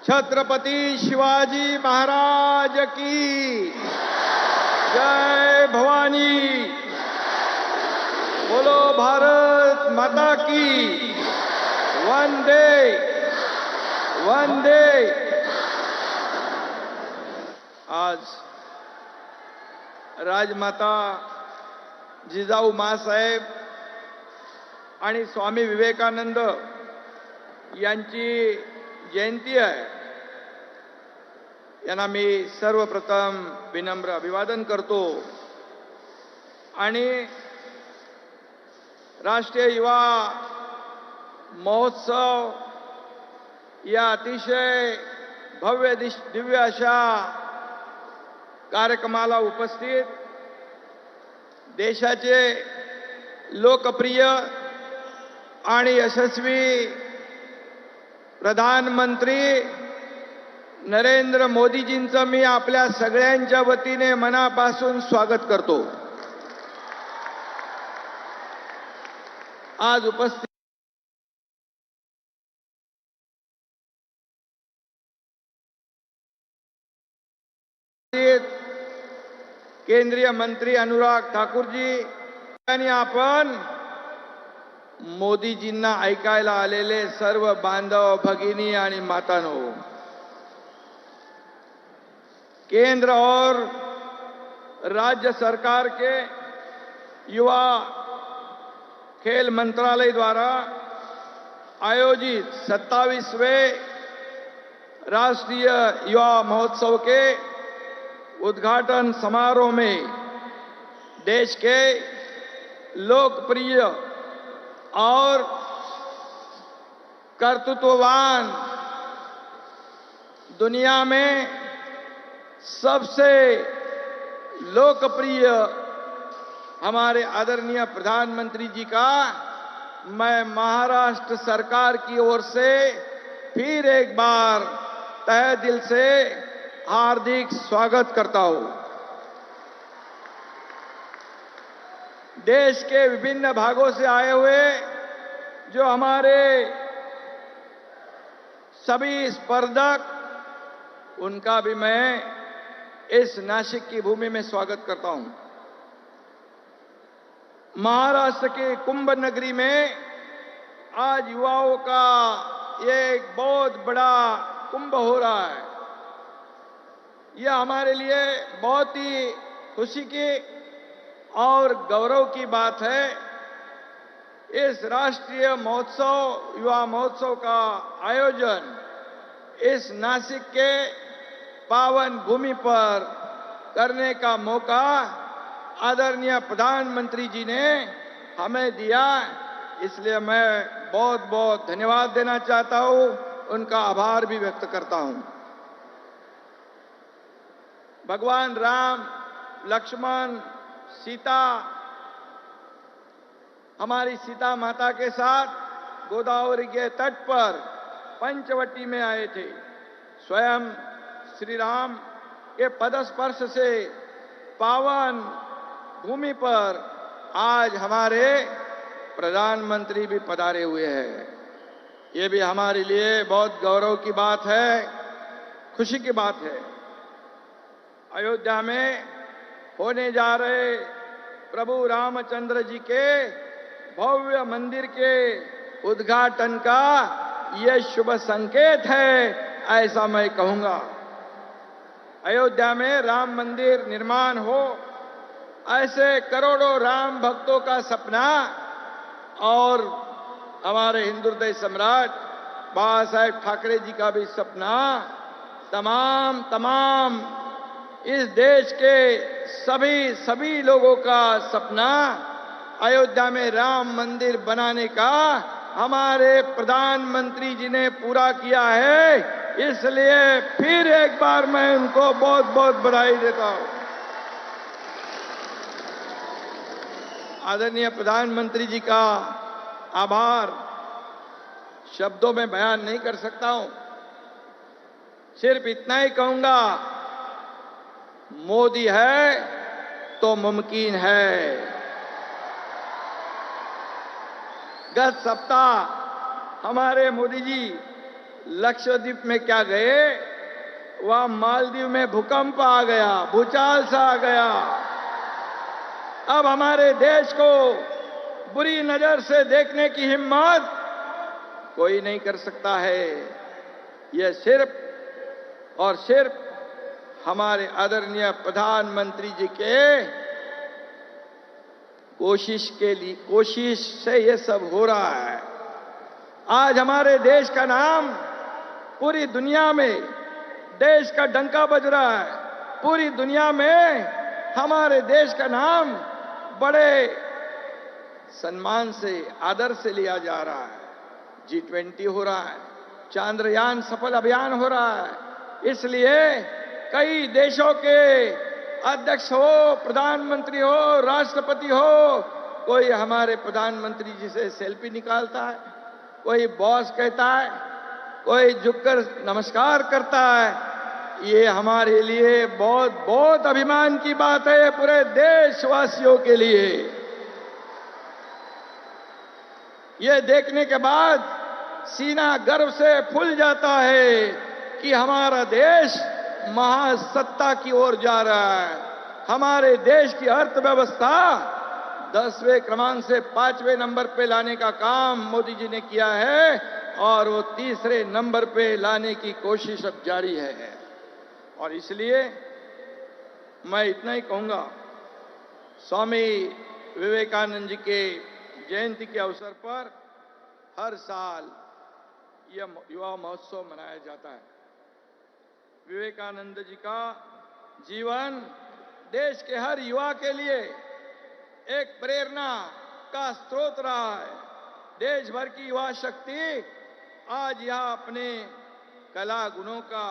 छत्रपति शिवाजी महाराज की जय भवानी। बोलो भारत माता की। वंदे वंदे। आज राजमाता जिजाऊ माँसाहेब आणि स्वामी विवेकानंद यांची जयंती आहे। यांना मी सर्वप्रथम विनम्र अभिवादन करतो आणि राष्ट्रीय युवा महोत्सव या अतिशय भव्य दिव्य अशा कार्यक्रमाला उपस्थित देशाचे लोकप्रिय आणि यशस्वी प्रधानमंत्री नरेंद्र मोदीजींचं मी आपल्या सगळ्यांच्या वतीने मनापासून स्वागत करतो। आज उपस्थित केंद्रीय मंत्री अनुराग ठाकूर जी आणि आपण मोदीजींना ऐकायला आलेले सर्व बांधव भगिनी आणि मातांनो, केंद्र और राज्य सरकार के युवा खेल मंत्रालय द्वारा आयोजित 27वें राष्ट्रीय युवा महोत्सव के उद्घाटन समारोह में देश के लोकप्रिय और कर्तृत्ववान, दुनिया में सबसे लोकप्रिय हमारे आदरणीय प्रधानमंत्री जी का मैं महाराष्ट्र सरकार की ओर से फिर एक बार तहे दिल से हार्दिक स्वागत करता हूं। देश के विभिन्न भागों से आए हुए जो हमारे सभी स्पर्धक, उनका भी मैं इस नासिक की भूमि में स्वागत करता हूं। महाराष्ट्र के कुंभ नगरी में आज युवाओं का एक बहुत बड़ा कुंभ हो रहा है। यह हमारे लिए बहुत ही खुशी की और गौरव की बात है। इस राष्ट्रीय महोत्सव, युवा महोत्सव का आयोजन इस नासिक के पावन भूमि पर करने का मौका आदरणीय प्रधानमंत्री जी ने हमें दिया, इसलिए मैं बहुत बहुत धन्यवाद देना चाहता हूं, उनका आभार भी व्यक्त करता हूं। भगवान राम, लक्ष्मण, सीता, हमारी सीता माता के साथ गोदावरी के तट पर पंचवटी में आए थे। स्वयं श्री राम के पदस्पर्श से पावन भूमि पर आज हमारे प्रधानमंत्री भी पधारे हुए हैं। ये भी हमारे लिए बहुत गौरव की बात है, खुशी की बात है। अयोध्या में होने जा रहे प्रभु रामचंद्र जी के भव्य मंदिर के उद्घाटन का यह शुभ संकेत है, ऐसा मैं कहूंगा। अयोध्या में राम मंदिर निर्माण हो, ऐसे करोड़ों राम भक्तों का सपना और हमारे हिंदू हृदय सम्राट बाबा साहेब ठाकरे जी का भी सपना, तमाम इस देश के सभी लोगों का सपना अयोध्या में राम मंदिर बनाने का हमारे प्रधानमंत्री जी ने पूरा किया है। इसलिए फिर एक बार मैं उनको बहुत बहुत बधाई देता हूं। आदरणीय प्रधानमंत्री जी का आभार शब्दों में बयान नहीं कर सकता हूं, सिर्फ इतना ही कहूंगा, मोदी है तो मुमकिन है। गत सप्ताह हमारे मोदी जी लक्षद्वीप में क्या गए, वहां मालदीव में भूकंप आ गया, भूचाल सा आ गया। अब हमारे देश को बुरी नजर से देखने की हिम्मत कोई नहीं कर सकता है। यह सिर्फ और सिर्फ हमारे आदरणीय प्रधानमंत्री जी के कोशिश से ये सब हो रहा है। आज हमारे देश का नाम पूरी दुनिया में, देश का डंका बज रहा है। पूरी दुनिया में हमारे देश का नाम बड़े सम्मान से, आदर से लिया जा रहा है। G20 हो रहा है, चांद्रयान सफल अभियान हो रहा है। इसलिए कई देशों के अध्यक्ष हो, प्रधानमंत्री हो, राष्ट्रपति हो, कोई हमारे प्रधानमंत्री जी से सेल्फी निकालता है, कोई बॉस कहता है, कोई झुककर नमस्कार करता है। ये हमारे लिए बहुत बहुत अभिमान की बात है, पूरे देशवासियों के लिए। ये देखने के बाद सीना गर्व से फूल जाता है कि हमारा देश महासत्ता की ओर जा रहा है। हमारे देश की अर्थव्यवस्था 10वें क्रमांक से 5वें नंबर पे लाने का काम मोदी जी ने किया है और वो 3रे नंबर पे लाने की कोशिश अब जारी है। और इसलिए मैं इतना ही कहूंगा, स्वामी विवेकानंद जी के जयंती के अवसर पर हर साल यह युवा महोत्सव मनाया जाता है। विवेकानंद जी का जीवन देश के हर युवा के लिए एक प्रेरणा का स्रोत रहा है। देश भर की युवा शक्ति आज यहां अपने कला गुणों का,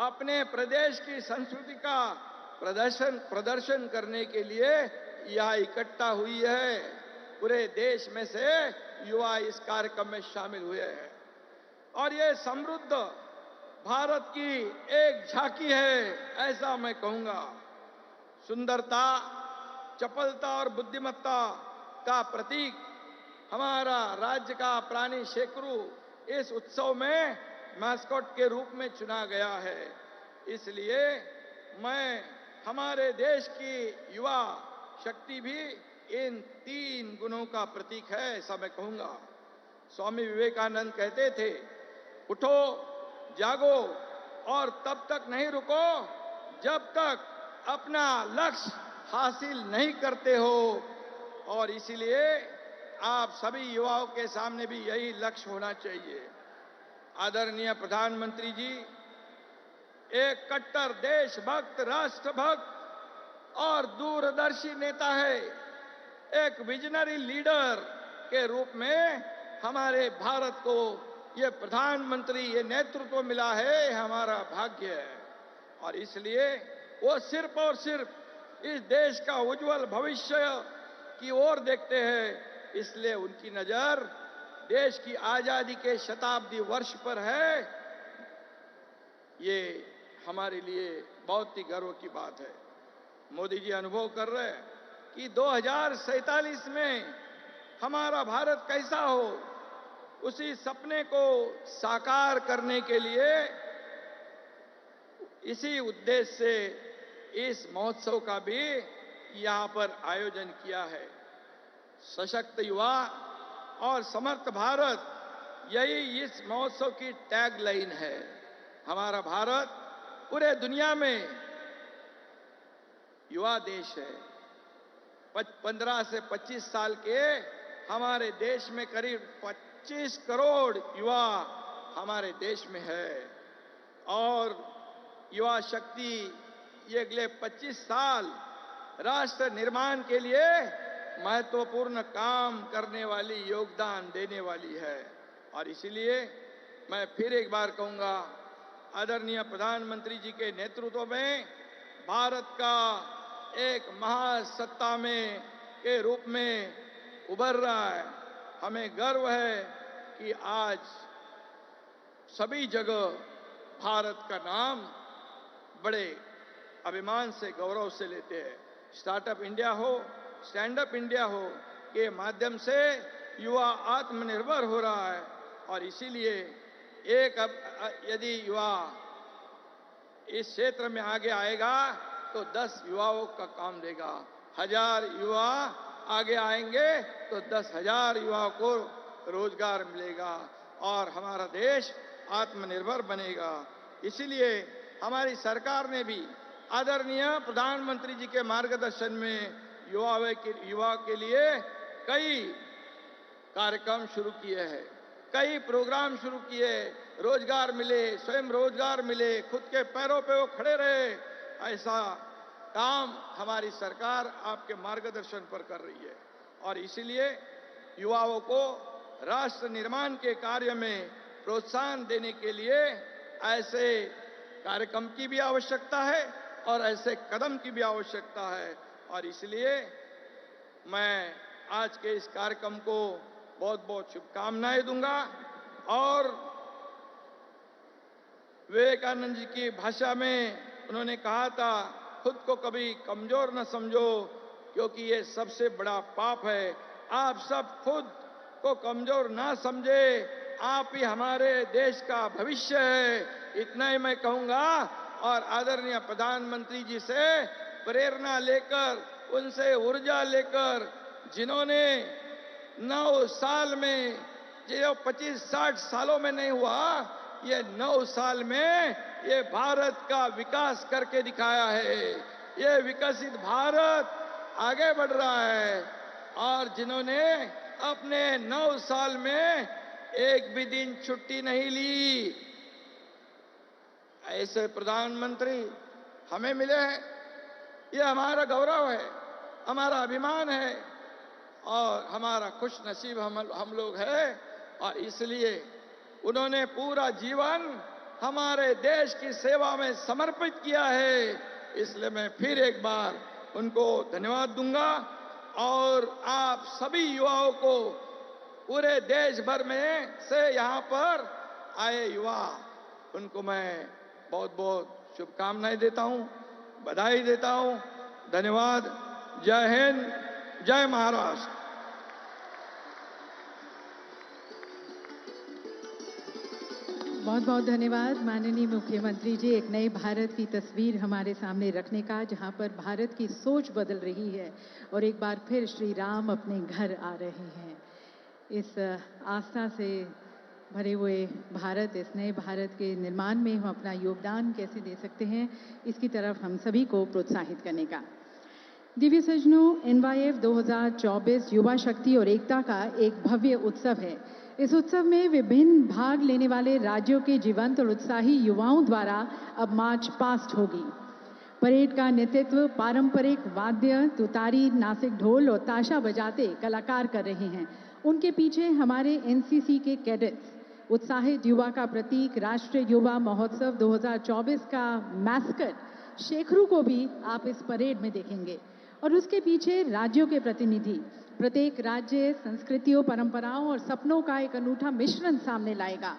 अपने प्रदेश की संस्कृति का प्रदर्शन करने के लिए यहां इकट्ठा हुई है। पूरे देश में से युवा इस कार्यक्रम में शामिल हुए हैं और ये समृद्ध भारत की एक झांकी है, ऐसा मैं कहूंगा। सुंदरता, चपलता और बुद्धिमत्ता का प्रतीक हमारा राज्य का प्राणी शेकरू इस उत्सव में मैस्कॉट के रूप में चुना गया है। इसलिए मैं हमारे देश की युवा शक्ति भी इन 3 गुणों का प्रतीक है, ऐसा मैं कहूंगा। स्वामी विवेकानंद कहते थे, उठो, जागो और तब तक नहीं रुको जब तक अपना लक्ष्य हासिल नहीं करते हो। और इसीलिए आप सभी युवाओं के सामने भी यही लक्ष्य होना चाहिए। आदरणीय प्रधानमंत्री जी एक कट्टर देशभक्त, राष्ट्रभक्त और दूरदर्शी नेता है। एक विजनरी लीडर के रूप में हमारे भारत को ये प्रधानमंत्री, ये नेतृत्व मिला है, हमारा भाग्य है। और इसलिए वो सिर्फ और सिर्फ इस देश का उज्जवल भविष्य की ओर देखते हैं। इसलिए उनकी नजर देश की आजादी के शताब्दी वर्ष पर है। ये हमारे लिए बहुत ही गर्व की बात है। मोदी जी अनुभव कर रहे हैं कि 2047 में हमारा भारत कैसा हो, उसी सपने को साकार करने के लिए इसी उद्देश्य से इस महोत्सव का भी यहां पर आयोजन किया है। सशक्त युवा और समर्थ भारत, यही इस महोत्सव की टैग लाइन है। हमारा भारत पूरे दुनिया में युवा देश है। 15 से 25 साल के हमारे देश में करीब 25 करोड़ युवा हमारे देश में है और युवा शक्ति ये अगले 25 साल राष्ट्र निर्माण के लिए महत्वपूर्ण काम करने वाली, योगदान देने वाली है। और इसलिए मैं फिर एक बार कहूंगा, आदरणीय प्रधानमंत्री जी के नेतृत्व में भारत का एक महासत्ता में के रूप में उभर रहा है। हमें गर्व है कि आज सभी जगह भारत का नाम बड़े अभिमान से, गौरव से लेते हैं। स्टार्टअप इंडिया हो, स्टैंड अप इंडिया हो, के माध्यम से युवा आत्मनिर्भर हो रहा है और इसीलिए यदि युवा इस क्षेत्र में आगे आएगा तो 10 युवाओं का काम देगा। 1000 युवा आगे आएंगे तो 10,000 युवाओं को रोजगार मिलेगा और हमारा देश आत्मनिर्भर बनेगा। इसलिए हमारी सरकार ने भी आदरणीय प्रधानमंत्री जी के मार्गदर्शन में युवा के लिए कई कार्यक्रम शुरू किए हैं, कई प्रोग्राम शुरू किए, रोजगार मिले, स्वयं रोजगार मिले, खुद के पैरों पे वो खड़े रहे। ऐसा काम हमारी सरकार आपके मार्गदर्शन पर कर रही है और इसलिए युवाओं को राष्ट्र निर्माण के कार्य में प्रोत्साहन देने के लिए ऐसे कार्यक्रम की भी आवश्यकता है और ऐसे कदम की भी आवश्यकता है और इसलिए मैं आज के इस कार्यक्रम को बहुत बहुत शुभकामनाएं दूंगा और विवेकानंद जी की भाषा में उन्होंने कहा था, खुद को कभी कमजोर न समझो क्योंकि ये सबसे बड़ा पाप है। आप सब खुद को कमजोर ना समझे, आप ही हमारे देश का भविष्य है। इतना ही मैं कहूंगा और आदरणीय प्रधानमंत्री जी से प्रेरणा लेकर, उनसे ऊर्जा लेकर, जिन्होंने 9 साल में, जो 25-60 सालों में नहीं हुआ, ये 9 साल में ये भारत का विकास करके दिखाया है। ये विकसित भारत आगे बढ़ रहा है और जिन्होंने अपने 9 साल में एक भी दिन छुट्टी नहीं ली, ऐसे प्रधानमंत्री हमें मिले हैं। ये हमारा गौरव है, हमारा अभिमान है और हमारा खुश नसीब हम लोग हैं और इसलिए उन्होंने पूरा जीवन हमारे देश की सेवा में समर्पित किया है। इसलिए मैं फिर एक बार उनको धन्यवाद दूंगा और आप सभी युवाओं को पूरे देश भर में से यहाँ पर आए युवा, उनको मैं बहुत बहुत शुभकामनाएं देता हूँ, बधाई देता हूँ। धन्यवाद। जय हिंद, जय महाराष्ट्र। बहुत बहुत धन्यवाद माननीय मुख्यमंत्री जी, एक नए भारत की तस्वीर हमारे सामने रखने का, जहां पर भारत की सोच बदल रही है और एक बार फिर श्री राम अपने घर आ रहे हैं। इस आस्था से भरे हुए भारत, इस नए भारत के निर्माण में हम अपना योगदान कैसे दे सकते हैं, इसकी तरफ हम सभी को प्रोत्साहित करने का। दिव्य सज्जनों, NYF 2024 युवा शक्ति और एकता का एक भव्य उत्सव है। इस उत्सव में विभिन्न भाग लेने वाले राज्यों के जीवंत और उत्साही युवाओं द्वारा अब मार्च पास्ट होगी। परेड का नेतृत्व पारंपरिक वाद्य, तुतारी, नासिक ढोल और ताशा बजाते कलाकार कर रहे हैं। उनके पीछे हमारे NCC के कैडेट्स। उत्साहित युवा का प्रतीक राष्ट्रीय युवा महोत्सव 2024 का मैस्कट शेखरू को भी आप इस परेड में देखेंगे और उसके पीछे राज्यों के प्रतिनिधि प्रत्येक राज्य संस्कृतियों, परंपराओं और सपनों का एक अनूठा मिश्रण सामने लाएगा,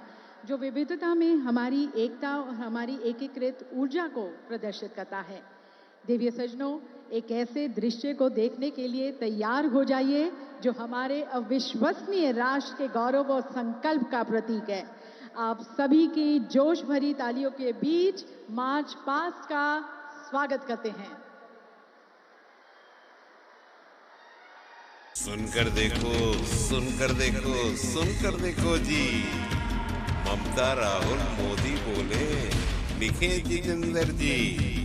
जो विविधता में हमारी एकता और हमारी एकीकृत ऊर्जा को प्रदर्शित करता है। दिव्य सज्जनों, एक ऐसे दृश्य को देखने के लिए तैयार हो जाइए जो हमारे अविश्वसनीय राष्ट्र के गौरव और संकल्प का प्रतीक है। आप सभी की जोश भरी तालियों के बीच मार्च पास्ट का स्वागत करते हैं। सुनकर देखो, सुनकर देखो, सुनकर देखो जी। ममता, राहुल, मोदी बोले, लिखे जितेंद्र जी।